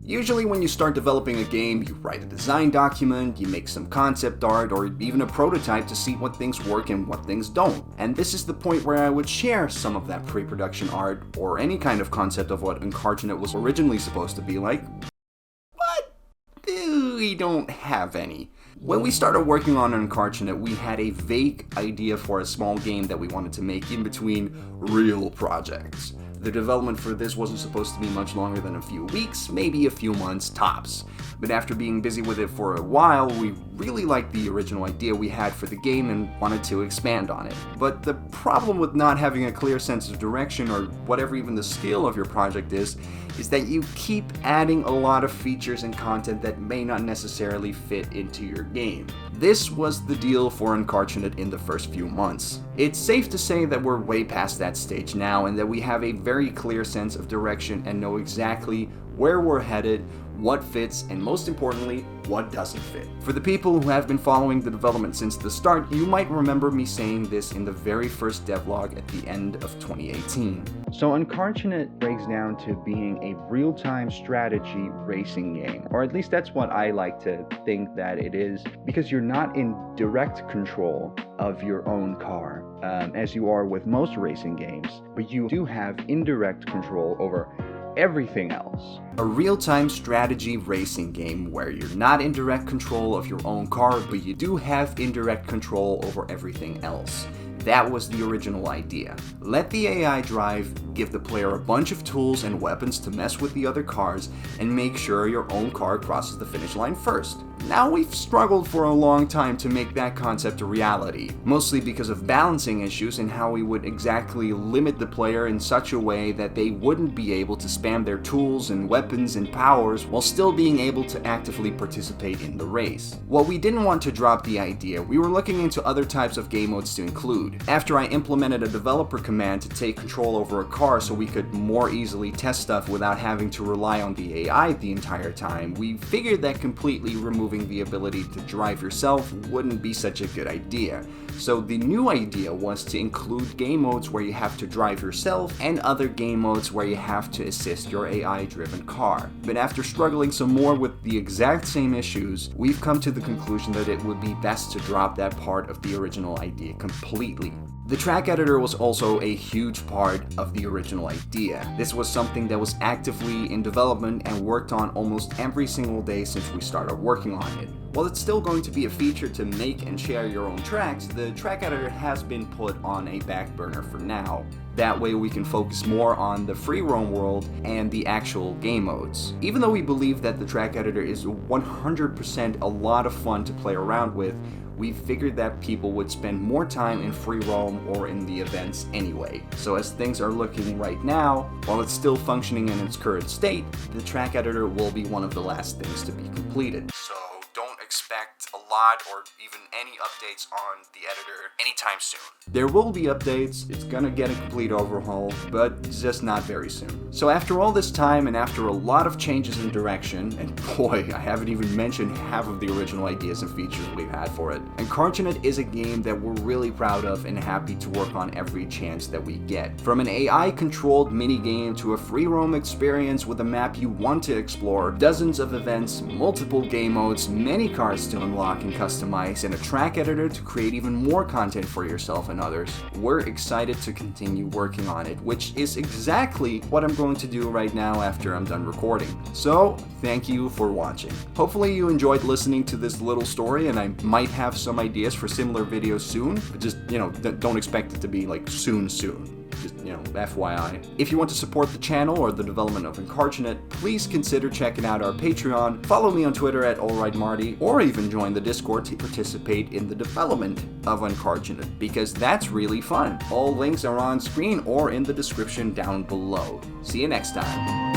Usually when you start developing a game, you write a design document, you make some concept art, or even a prototype to see what things work and what things don't. And this is the point where I would share some of that pre-production art, or any kind of concept of what UNCARTUNATE was originally supposed to be like. But we don't have any. When we started working on UNCARTUNATE, we had a vague idea for a small game that we wanted to make in between real projects. The development for this wasn't supposed to be much longer than a few weeks, maybe a few months tops. But after being busy with it for a while, we really liked the original idea we had for the game and wanted to expand on it. But the problem with not having a clear sense of direction, or whatever even the scale of your project is that you keep adding a lot of features and content that may not necessarily fit into your game. This was the deal for UNCARTUNATE in the first few months. It's safe to say that we're way past that stage now, and that we have a very clear sense of direction and know exactly where we're headed, what fits, and most importantly, what doesn't fit. For the people who have been following the development since the start, you might remember me saying this in the very first devlog at the end of 2018. So UNCARTUNATE breaks down to being a real-time strategy racing game, or at least that's what I like to think that it is, because you're not in direct control of your own car, as you are with most racing games, but you do have indirect control over everything else. A real-time strategy racing game where you're not in direct control of your own car, but you do have indirect control over everything else. That was the original idea. Let the AI drive, give the player a bunch of tools and weapons to mess with the other cars, and make sure your own car crosses the finish line first. Now, we've struggled for a long time to make that concept a reality, mostly because of balancing issues and how we would exactly limit the player in such a way that they wouldn't be able to spam their tools and weapons and powers while still being able to actively participate in the race. While we didn't want to drop the idea, we were looking into other types of game modes to include. After I implemented a developer command to take control over a car so we could more easily test stuff without having to rely on the AI the entire time, we figured that completely removing the ability to drive yourself wouldn't be such a good idea. So the new idea was to include game modes where you have to drive yourself, and other game modes where you have to assist your AI-driven car. But after struggling some more with the exact same issues, we've come to the conclusion that it would be best to drop that part of the original idea completely. The track editor was also a huge part of the original idea. This was something that was actively in development and worked on almost every single day since we started working on it. While it's still going to be a feature to make and share your own tracks, the track editor has been put on a back burner for now. That way we can focus more on the free roam world and the actual game modes. Even though we believe that the track editor is 100% a lot of fun to play around with, we figured that people would spend more time in free roam or in the events anyway. So as things are looking right now, while it's still functioning in its current state, the track editor will be one of the last things to be completed. So don't expect a lot or even any updates on the editor anytime soon. There will be updates, it's gonna get a complete overhaul, but just not very soon. So after all this time and after a lot of changes in direction, and boy, I haven't even mentioned half of the original ideas and features we've had for it, UNCARTUNATE is a game that we're really proud of and happy to work on every chance that we get. From an AI-controlled minigame to a free roam experience with a map you want to explore, dozens of events, multiple game modes, many cars to unlock and customize, and a track editor to create even more content for yourself and others, we're excited to continue working on it, which is exactly what I'm going to do right now after I'm done recording. So, thank you for watching. Hopefully you enjoyed listening to this little story, and I might have some ideas for similar videos soon, but just, don't expect it to be like soon. Just, FYI. If you want to support the channel or the development of UNCARTUNATE, please consider checking out our Patreon, follow me on Twitter at AllRightMarty, or even join the Discord to participate in the development of UNCARTUNATE, because that's really fun. All links are on screen or in the description down below. See you next time.